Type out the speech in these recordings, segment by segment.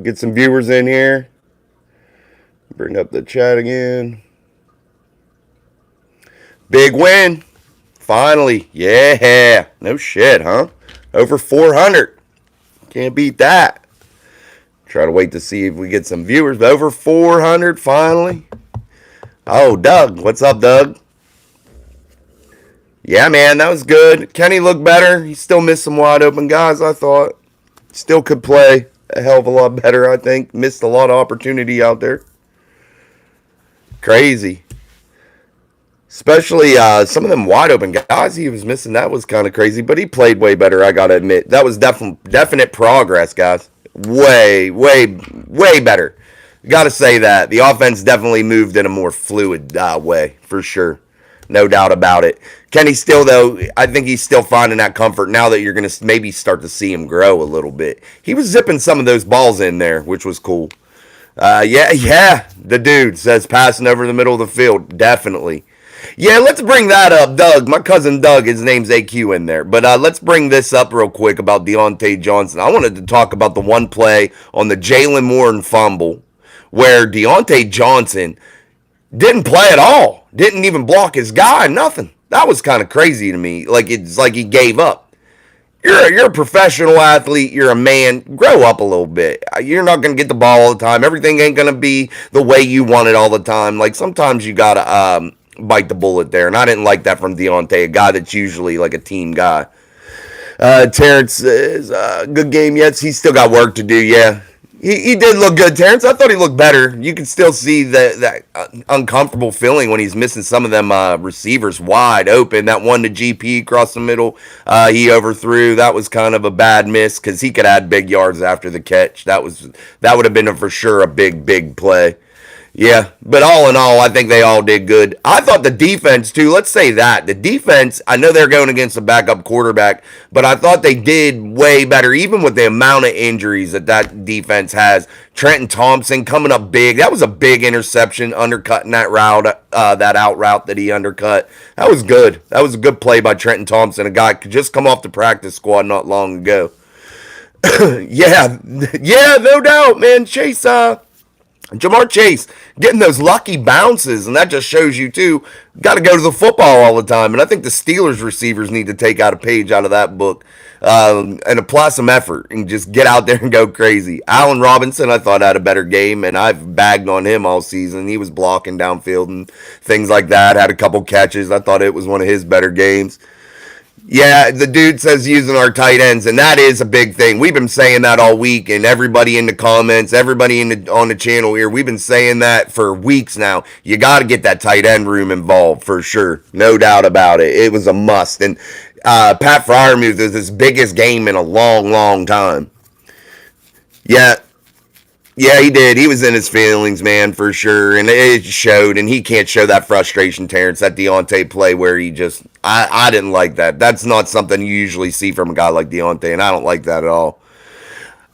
Get some viewers in here. Bring up the chat again. Big win. Finally. Yeah. No shit, huh? Over 400. Can't beat that. Try to wait to see if we get some viewers. But over 400 finally. Oh, Doug. What's up, Doug? Yeah, man, that was good. Kenny looked better. He still missed some wide open guys, I thought. Still could play a hell of a lot better, I think. Missed a lot of opportunity out there. Crazy. Especially some of them wide open guys he was missing. That was kind of crazy, but he played way better, I got to admit. That was definite progress, guys. Way better. Got to say that. The offense definitely moved in a more fluid way, for sure. No doubt about it. Kenny still, though, I think he's still finding that comfort now that you're going to maybe start to see him grow a little bit. He was zipping some of those balls in there, which was cool. Yeah, the dude says passing over the middle of the field. Definitely. Yeah, let's bring that up. Doug, my cousin Doug, his name's AQ in there. But let's bring this up real quick about Deontay Johnson. I wanted to talk about the one play on the Jalen Warren fumble where Deontay Johnson didn't play at all. Didn't even block his guy, nothing. That was kind of crazy to me. Like, it's like he gave up. You're a professional athlete. You're a man. Grow up a little bit. You're not going to get the ball all the time. Everything ain't going to be the way you want it all the time. Like, sometimes you got to bite the bullet there. And I didn't like that from Deontay, a guy that's usually like a team guy. Terrence is a good game. Yes, he's still got work to do. Yeah. He did look good, Terrence. I thought he looked better. You can still see that uncomfortable feeling when he's missing some of them receivers wide open. That one to GP across the middle, he overthrew. That was kind of a bad miss because he could add big yards after the catch. That would have been for sure a big play. Yeah, but all in all, I think they all did good. I thought the defense, too, let's say that. The defense, I know they're going against a backup quarterback, but I thought they did way better, even with the amount of injuries that defense has. Trenton Thompson coming up big. That was a big interception, undercutting that route, that out route that he undercut. That was good. That was a good play by Trenton Thompson, a guy could just come off the practice squad not long ago. yeah, no doubt, man. Jamar Chase getting those lucky bounces, and that just shows you, too, got to go to the football all the time. And I think the Steelers receivers need to take out a page out of that book and apply some effort and just get out there and go crazy. Allen Robinson, I thought, had a better game, and I've bagged on him all season. He was blocking downfield and things like that, had a couple catches. I thought it was one of his better games. Yeah, the dude says using our tight ends, and that is a big thing. We've been saying that all week, and everybody in the comments, everybody on the channel here, we've been saying that for weeks now. You got to get that tight end room involved for sure, no doubt about it. It was a must, and Pat Freiermuth is his biggest game in a long time. Yeah, he did. He was in his feelings, man, for sure. And it showed. And he can't show that frustration, Terrence, that Deontay play where he just... I didn't like that. That's not something you usually see from a guy like Deontay, and I don't like that at all.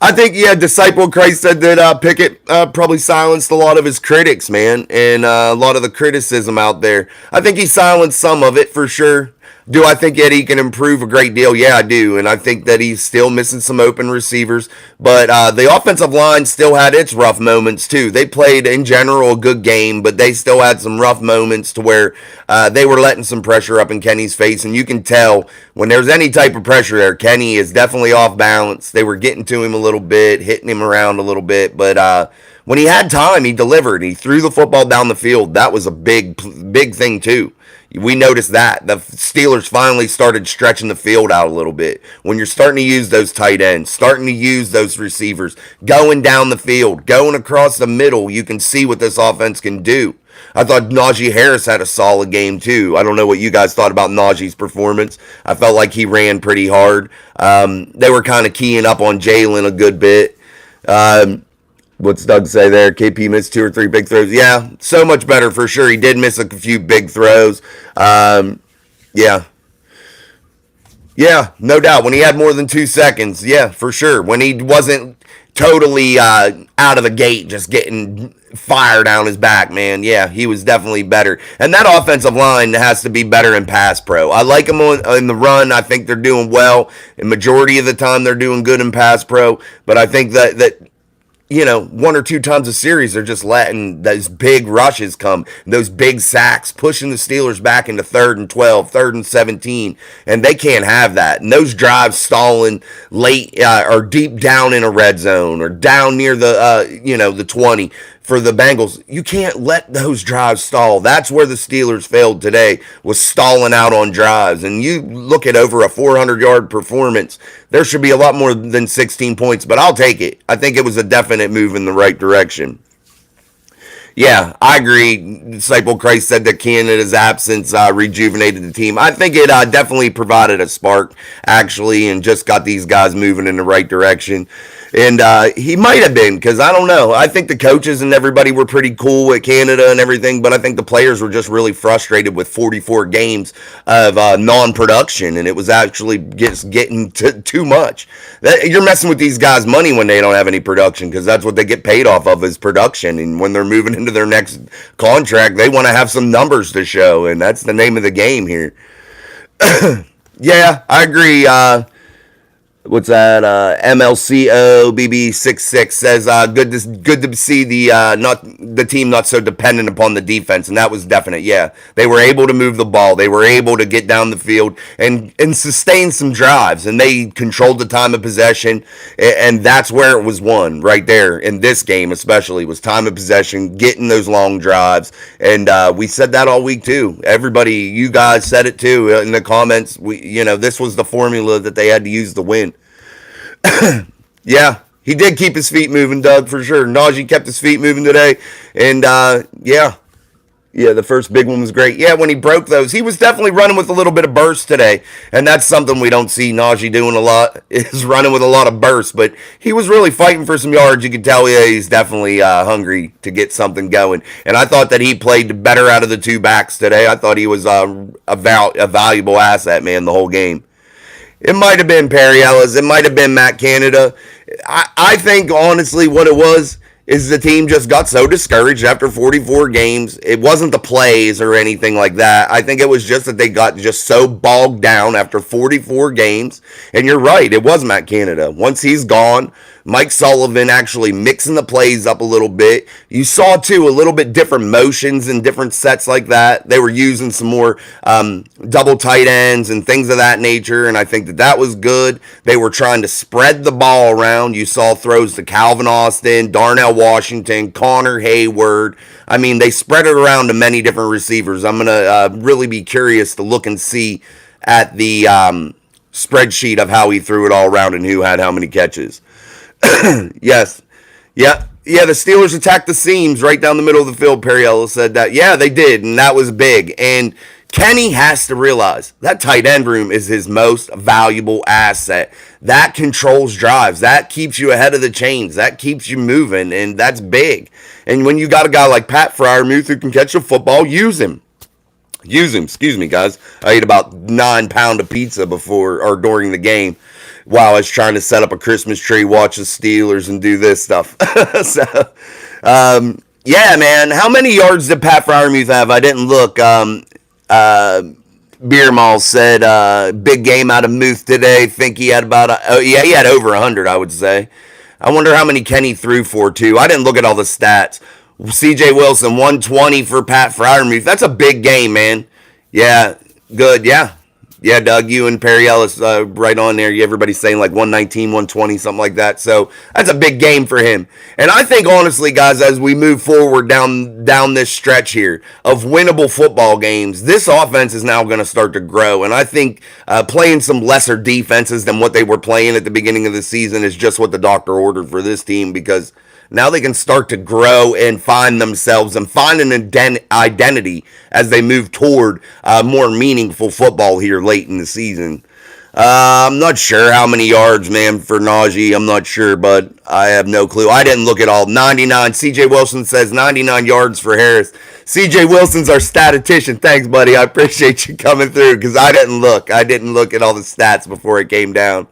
I think, Disciple Christ said that Pickett probably silenced a lot of his critics, man, and a lot of the criticism out there. I think he silenced some of it, for sure. Do I think that he can improve a great deal? Yeah, I do. And I think that he's still missing some open receivers. But the offensive line still had its rough moments, too. They played, in general, a good game, but they still had some rough moments to where they were letting some pressure up in Kenny's face. And you can tell when there's any type of pressure there, Kenny is definitely off balance. They were getting to him a little bit, hitting him around a little bit. But when he had time, he delivered. He threw the football down the field. That was a big thing, too. We noticed that. The Steelers finally started stretching the field out a little bit. When you're starting to use those tight ends, starting to use those receivers, going down the field, going across the middle, you can see what this offense can do. I thought Najee Harris had a solid game, too. I don't know what you guys thought about Najee's performance. I felt like he ran pretty hard. They were kind of keying up on Jalen a good bit. What's Doug say there? KP missed 2 or 3 big throws. Yeah, so much better for sure. He did miss a few big throws. Yeah, no doubt. When he had more than 2 seconds, yeah, for sure. When he wasn't totally out of the gate, just getting fire down his back, man. Yeah, he was definitely better. And that offensive line has to be better in pass pro. I like them in the run. I think they're doing well. And majority of the time, they're doing good in pass pro. But I think that one or two times a series, they're just letting those big rushes come, those big sacks, pushing the Steelers back into 3rd and 12, 3rd and 17, and they can't have that. And those drives stalling late or deep down in a red zone or down near the 20 for the Bengals, you can't let those drives stall. That's where the Steelers failed today, was stalling out on drives. And you look at over a 400-yard performance, there should be a lot more than 16 points, but I'll take it. I think it was a definite move in the right direction. Yeah, I agree. Disciple Christ said that Canada's absence rejuvenated the team. I think it definitely provided a spark, actually, and just got these guys moving in the right direction. And he might have been, because I don't know. I think the coaches and everybody were pretty cool with Canada and everything, but I think the players were just really frustrated with 44 games of non-production, and it was actually getting too much. You're messing with these guys' money when they don't have any production, because that's what they get paid off of, is production. And when they're moving into their next contract, they want to have some numbers to show, and that's the name of the game here. Yeah, I agree. What's that? MLCO BB66 says good to see the team not so dependent upon the defense, and that was definite. Yeah, they were able to move the ball, they were able to get down the field and sustain some drives, and they controlled the time of possession, and that's where it was won right there in this game, especially was time of possession, getting those long drives, and we said that all week too. Everybody, you guys said it too in the comments. This was the formula that they had to use to win. Yeah, he did keep his feet moving, Doug, for sure. Najee kept his feet moving today. And, yeah, the first big one was great. Yeah, when he broke those, he was definitely running with a little bit of burst today. And that's something we don't see Najee doing a lot, is running with a lot of burst. But he was really fighting for some yards. You could tell, he's definitely hungry to get something going. And I thought that he played better out of the two backs today. I thought he was a valuable asset, man, the whole game. It might have been Perry Ellis. It might have been Matt Canada. I think, honestly, what it was is the team just got so discouraged after 44 games. It wasn't the plays or anything like that. I think it was just that they got just so bogged down after 44 games. And you're right, it was Matt Canada. Once he's gone, Mike Sullivan actually mixing the plays up a little bit. You saw, too, a little bit different motions and different sets like that. They were using some more double tight ends and things of that nature, and I think that was good. They were trying to spread the ball around. You saw throws to Calvin Austin, Darnell Washington, Connor Hayward. I mean, they spread it around to many different receivers. I'm going to really be curious to look and see at the spreadsheet of how he threw it all around and who had how many catches. Yes. Yeah, the Steelers attacked the seams right down the middle of the field, Perry Ellis said that. Yeah, they did, and that was big. And Kenny has to realize that tight end room is his most valuable asset. That controls drives. That keeps you ahead of the chains. That keeps you moving, and that's big. And when you got a guy like Pat Freiermuth who can catch a football, use him. Excuse me, guys. I ate about 9 pounds of pizza before or during the game while I was trying to set up a Christmas tree, watch the Steelers, and do this stuff. Yeah, man. How many yards did Pat Freiermuth have? I didn't look. Beer Mall said, big game out of Muth today. Think he had he had over 100, I would say. I wonder how many Kenny threw for, too. I didn't look at all the stats. C.J. Wilson, 120 for Pat Freiermuth. That's a big game, man. Yeah, good. Yeah, Doug, you and Perry Ellis right on there. Everybody's saying like 119, 120, something like that. So that's a big game for him. And I think, honestly, guys, as we move forward down this stretch here of winnable football games, this offense is now going to start to grow. And I think playing some lesser defenses than what they were playing at the beginning of the season is just what the doctor ordered for this team, because now they can start to grow and find themselves and find an identity as they move toward more meaningful football here late in the season. I'm not sure how many yards, man, for Najee. I'm not sure, but I have no clue. I didn't look at all. 99. C.J. Wilson says 99 yards for Harris. C.J. Wilson's our statistician. Thanks, buddy. I appreciate you coming through, because I didn't look. I didn't look at all the stats before it came down.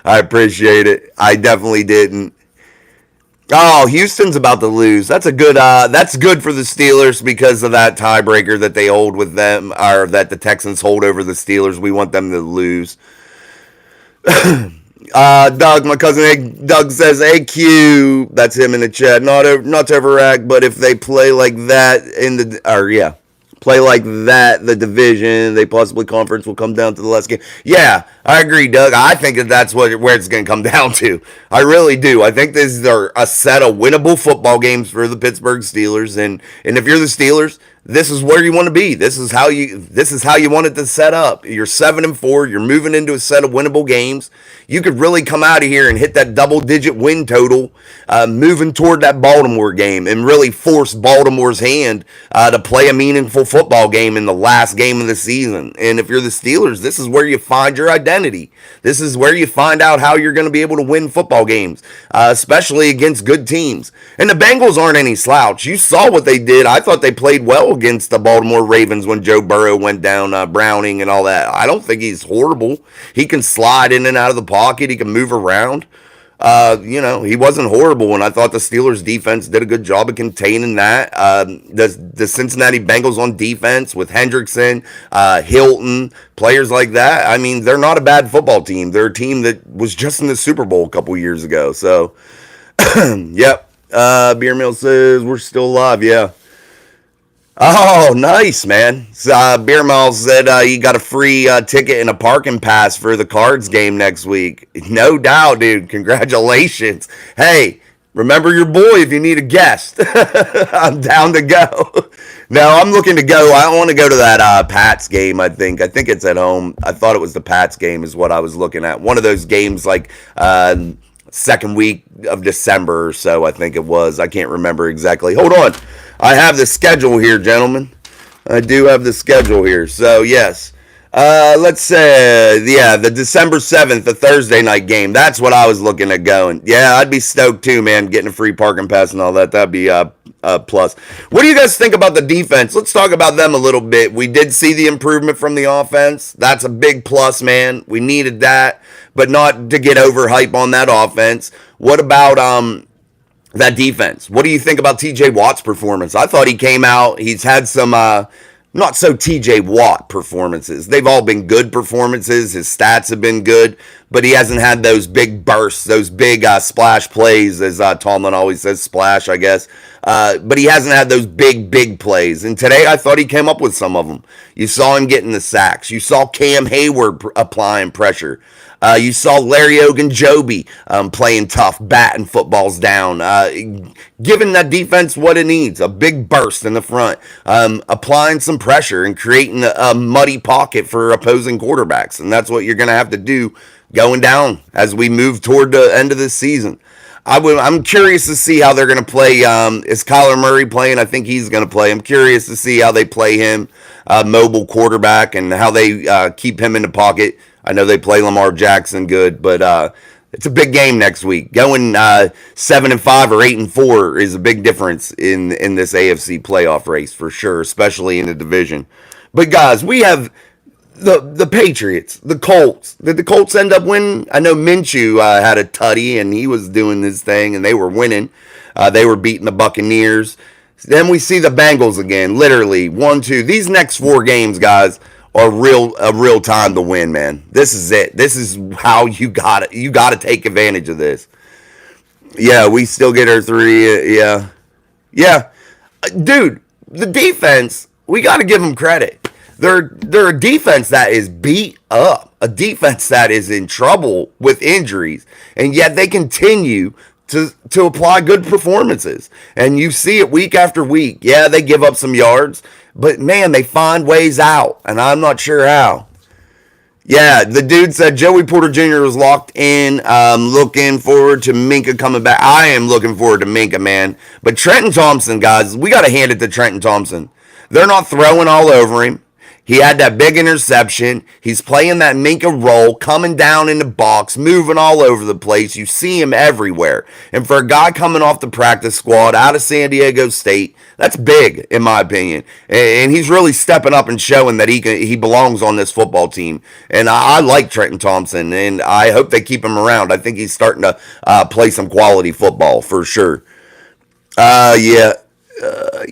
I appreciate it. I definitely didn't. Oh, Houston's about to lose. That's a good. That's good for the Steelers because of that tiebreaker that they hold with them, or that the Texans hold over the Steelers. We want them to lose. Doug, my cousin Doug says AQ. That's him in the chat. Not to overact, but if they play like that play like that, the division, they possibly conference will come down to the last game. Yeah, I agree, Doug. I think that's where it's going to come down to. I really do. I think these are a set of winnable football games for the Pittsburgh Steelers, and if you're the Steelers, this is where you want to be. This is how you want it to set up. You're 7-4. You're moving into a set of winnable games. You could really come out of here and hit that double-digit win total, moving toward that Baltimore game, and really force Baltimore's hand to play a meaningful football game in the last game of the season. And if you're the Steelers, this is where you find your identity. This is where you find out how you're going to be able to win football games, especially against good teams. And the Bengals aren't any slouch. You saw what they did. I thought they played well against the Baltimore Ravens when Joe Burrow went down, Browning and all that. I don't think he's horrible. He can slide in and out of the pocket. He can move around. He wasn't horrible, and I thought the Steelers defense did a good job of containing that. The Cincinnati Bengals on defense with Hendrickson, Hilton, players like that. I mean, they're not a bad football team. They're a team that was just in the Super Bowl a couple years ago. So, yep. Beer Mill says we're still alive. Yeah. Oh, nice, man. Beer Mill said you got a free ticket and a parking pass for the Cards game next week. No doubt, dude. Congratulations. Hey, remember your boy if you need a guest. I'm down to go. No, I'm looking to go. I want to go to that Pats game, I think. I think it's at home. I thought it was the Pats game is what I was looking at. One of those games like second week of December or so, I think it was. I can't remember exactly. Hold on. I have the schedule here, gentlemen. I do have the schedule here. So, yes. Let's say, the December 7th, the Thursday night game. That's what I was looking at going. Yeah, I'd be stoked too, man, getting a free parking pass and all that. That'd be a plus. What do you guys think about the defense? Let's talk about them a little bit. We did see the improvement from the offense. That's a big plus, man. We needed that, but not to get overhype on that offense. What about that defense? What do you think about TJ Watt's performance? I thought he came out. He's had some not so TJ Watt performances. They've all been good performances. His stats have been good, but he hasn't had those big bursts, those big splash plays, as Tomlin always says, splash, I guess. But he hasn't had those big plays. And today I thought he came up with some of them. You saw him getting the sacks. You saw Cam Hayward applying pressure. You saw Larry Ogunjobi playing tough, batting footballs down, giving that defense what it needs, a big burst in the front, applying some pressure and creating a muddy pocket for opposing quarterbacks. And that's what you're going to have to do going down as we move toward the end of this season. I'm curious to see how they're going to play. Is Kyler Murray playing? I think he's going to play. I'm curious to see how they play him, mobile quarterback, and how they keep him in the pocket. I know they play Lamar Jackson good, but it's a big game next week. Going 7-5 or 8-4 is a big difference in this AFC playoff race for sure, especially in the division. But guys, we have the Patriots, the Colts. Did the Colts end up winning? I know Minshew had a tutty and he was doing his thing and they were winning. They were beating the Buccaneers. Then we see the Bengals again, literally 1-2. These next 4 games, guys, are a real time to win, man. This is it. This is how you got it. You got to take advantage of this. Yeah, we still get our 3. Yeah, dude. The defense, we got to give them credit. They're a defense that is beat up, a defense that is in trouble with injuries, and yet they continue to apply good performances. And you see it week after week. Yeah, they give up some yards, but man, they find ways out, and I'm not sure how. Yeah, the dude said Joey Porter Jr. was locked in. Looking forward to Minka coming back. I am looking forward to Minka, man. But Trenton Thompson, guys, we got to hand it to Trenton Thompson. They're not throwing all over him. He had that big interception. He's playing that Minka role, coming down in the box, moving all over the place. You see him everywhere. And for a guy coming off the practice squad out of San Diego State, that's big, in my opinion. And he's really stepping up and showing that he belongs on this football team. And I like Trenton Thompson, and I hope they keep him around. I think he's starting to play some quality football for sure. Yeah.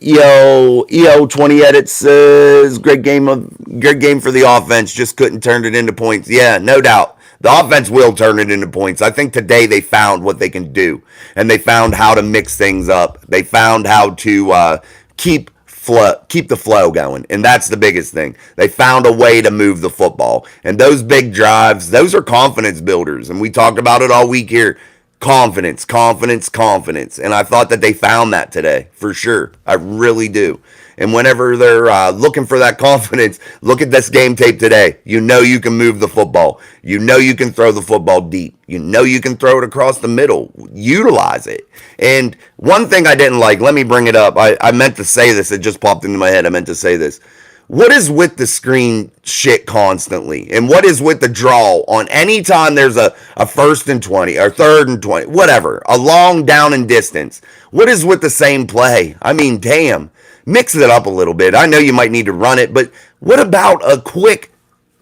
EO 20 edits says great game for the offense, just couldn't turn it into points. Yeah, no doubt. The offense will turn it into points. I think today they found what they can do, and they found how to mix things up. They found how to keep the flow going, and that's the biggest thing. They found a way to move the football, and those big drives, those are confidence builders, and we talked about it all week here. Confidence, confidence, confidence, and I thought that they found that today for sure. I really do. And whenever they're looking for that confidence, look at this game tape today. You know you can move the football. You know you can throw the football deep. You know you can throw it across the middle. Utilize it. And one thing I didn't like, let me bring it up. I meant to say this. It just popped into my head. I meant to say this. What is with the screen shit constantly? And what is with the draw on any time there's a first and 20 or third and 20, whatever, a long down and distance? What is with the same play? I mean, damn. Mix it up a little bit. I know you might need to run it, but what about a quick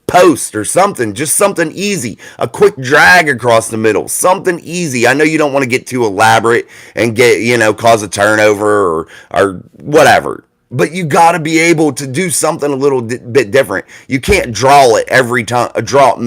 post or something? Just something easy. A quick drag across the middle. Something easy. I know you don't want to get too elaborate and cause a turnover or whatever. But you got to be able to do something a little bit different. You can't draw it every time.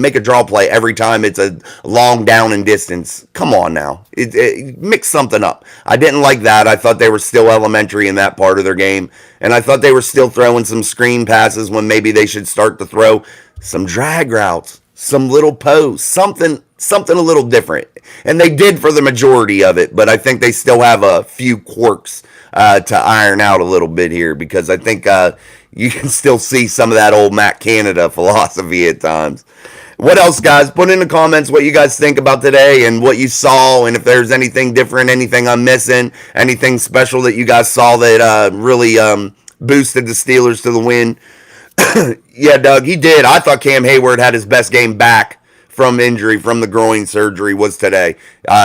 Make a draw play every time it's a long down and distance. Come on now, mix something up. I didn't like that. I thought they were still elementary in that part of their game, and I thought they were still throwing some screen passes when maybe they should start to throw some drag routes, some little posts, something a little different. And they did for the majority of it, but I think they still have a few quirks to iron out a little bit here, because I think you can still see some of that old Matt Canada philosophy at times. What else, guys? Put in the comments what you guys think about today and what you saw, and if there's anything different, anything I'm missing, anything special that you guys saw that really boosted the Steelers to the win. Yeah, Doug, he did. I thought Cam Hayward had his best game back from injury, from the groin surgery, was today.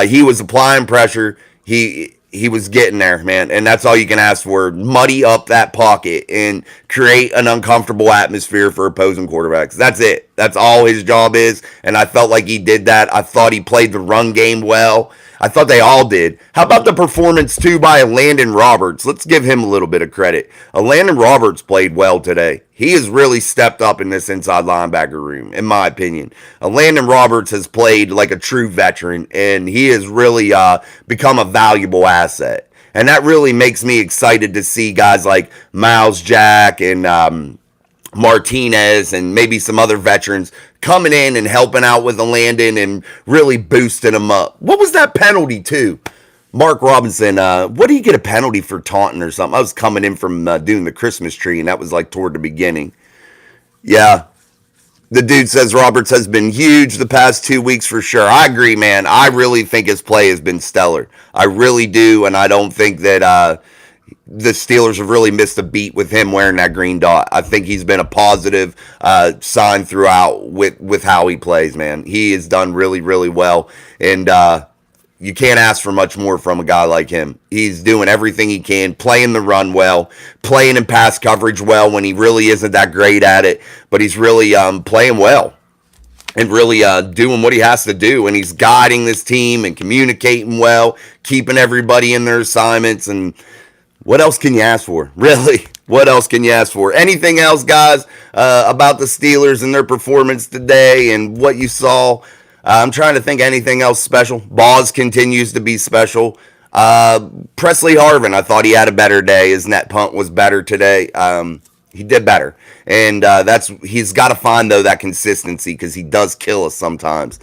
He was applying pressure. He was getting there, man, and that's all you can ask for. Muddy up that pocket and create an uncomfortable atmosphere for opposing quarterbacks. That's it. That's all his job is, and I felt like he did that. I thought he played the run game well. I thought they all did. How about the performance, too, by Landon Roberts? Let's give him a little bit of credit. Landon Roberts played well today. He has really stepped up in this inside linebacker room, in my opinion. Landon Roberts has played like a true veteran, and he has really become a valuable asset. And that really makes me excited to see guys like Miles Jack and Martinez and maybe some other veterans coming in and helping out with the Landon and really boosting him up. What was that penalty, too? Mark Robinson, what do you get a penalty for taunting or something? I was coming in from doing the Christmas tree, and that was like toward the beginning. Yeah. The dude says Roberts has been huge the past 2 weeks for sure. I agree, man. I really think his play has been stellar. I really do, and I don't think that the Steelers have really missed a beat with him wearing that green dot. I think he's been a positive sign throughout with how he plays, man. He has done really, really well, and you can't ask for much more from a guy like him. He's doing everything he can, playing the run well, playing in pass coverage well when he really isn't that great at it, but he's really playing well and really doing what he has to do, and he's guiding this team and communicating well, keeping everybody in their assignments, and what else can you ask for? Really? What else can you ask for? Anything else, guys, about the Steelers and their performance today and what you saw? I'm trying to think anything else special. Boz continues to be special. Presley Harvin, I thought he had a better day. His net punt was better today. He did better. And he's got to find, though, that consistency, because he does kill us sometimes.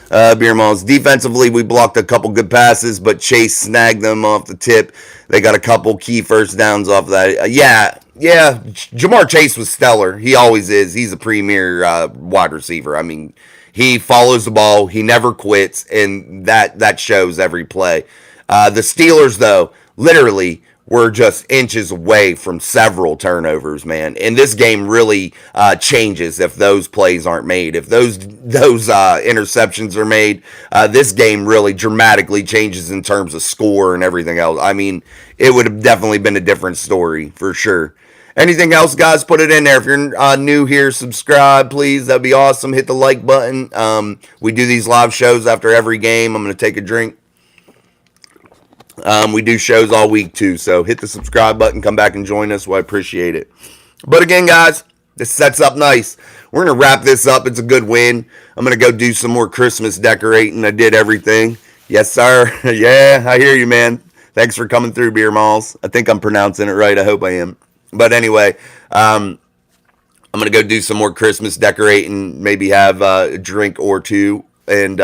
Beer Malls. Defensively, we blocked a couple good passes, but Chase snagged them off the tip. They got a couple key first downs off that. Yeah. Jamar Chase was stellar. He always is. He's a premier wide receiver. I mean, he follows the ball. He never quits, and that shows every play. The Steelers, though, literally were just inches away from several turnovers, man. And this game really changes if those plays aren't made. If those interceptions are made, this game really dramatically changes in terms of score and everything else. I mean, it would have definitely been a different story for sure. Anything else, guys? Put it in there. If you're new here, subscribe, please. That'd be awesome. Hit the like button. We do these live shows after every game. I'm going to take a drink. We do shows all week, too. So hit the subscribe button. Come back and join us. Well, I appreciate it. But again, guys, This sets up nice. We're going to wrap this up. It's a good win. I'm going to go do some more Christmas decorating. I did everything. Yes, sir. Yeah, I hear you, man. Thanks for coming through, Beer Malls. I think I'm pronouncing it right. I hope I am. But anyway, I'm going to go do some more Christmas decorating, maybe have a drink or two, and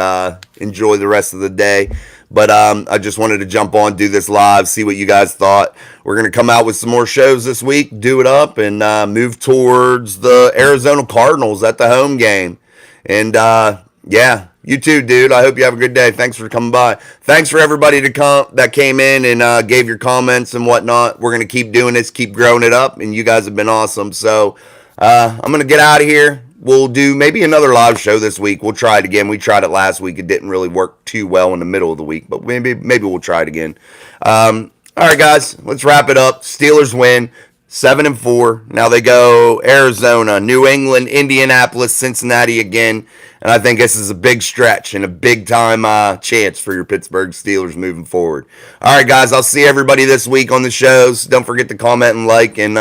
enjoy the rest of the day. But I just wanted to jump on, do this live, see what you guys thought. We're going to come out with some more shows this week, do it up, and move towards the Arizona Cardinals at the home game. And yeah, you too, dude. I hope you have a good day. Thanks for coming by. Thanks for everybody that came in and gave your comments and whatnot. We're going to keep doing this, keep growing it up, and you guys have been awesome. So I'm going to get out of here. We'll do maybe another live show this week. We'll try it again. We tried it last week. It didn't really work too well in the middle of the week, but maybe we'll try it again. All right, guys, let's wrap it up. Steelers win 7-4. Now they go Arizona, New England, Indianapolis, Cincinnati again. And I think this is a big stretch and a big time chance for your Pittsburgh Steelers moving forward. All right, guys, I'll see everybody this week on the shows. Don't forget to comment and like, and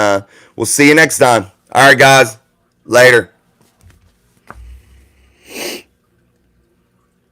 we'll see you next time. All right, guys, later.